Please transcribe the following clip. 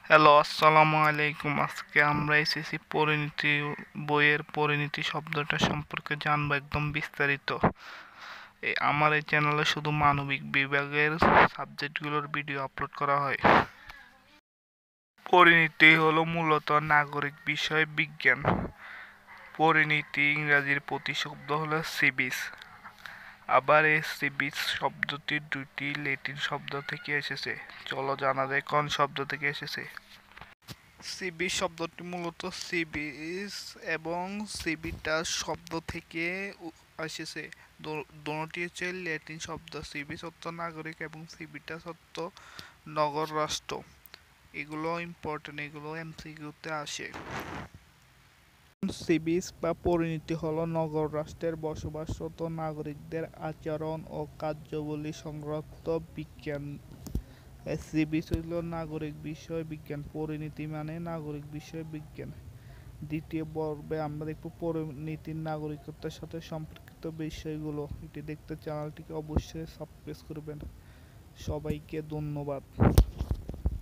Hello, আসসালামু আলাইকুম। আজকে আমরা এসেছি পরিণীতি বইয়ের পরিণীতি শব্দটা সম্পর্কে জানবো একদম বিস্তারিত। আমার এই চ্যানেলে শুধু মানবিক বিভাগের সাবজেক্টগুলোর ভিডিও আপলোড করা হয়। পরিণীতি হলো মূলত নাগরিক বিষয় বিজ্ঞান। পরিণীতি ইংরাজির প্রতিশব্দ হলো সিভিস। আবার এই সিভিস শব্দটি দুটি ল্যাটিন শব্দ থেকে এসেছে। চলো জানা যায় কোন শব্দ থেকে এসেছে। সিবিস শব্দটি মূলত সিভিস এবং সিভিটাস শব্দ থেকে এসেছে। দুটি হচ্ছে ল্যাটিন শব্দ। সিভিস অর্থ নাগরিক এবং সিভিটাস অর্থ নগর রাষ্ট্র। এগুলো ইম্পর্টেন্ট, এগুলো এমসিকিউতে আসে। সিভিস বা পরিণতি হলো নগর রাষ্ট্রের বসবাসরত নাগরিকদের আচরণ ও কার্যাবলী সংক্রান্ত বিজ্ঞান। সিভিস হইল নাগরিক বিষয় বিজ্ঞান, পরিণীতি মানে নাগরিক বিষয় বিজ্ঞান। দ্বিতীয় পর্বে আমরা দেখব পরিণীতির নাগরিকত্বের সাথে সম্পর্কিত বিষয়গুলো। এটি দেখতে চ্যানেলটিকে অবশ্যই সাবস্ক্রাইব করবেন। সবাইকে ধন্যবাদ।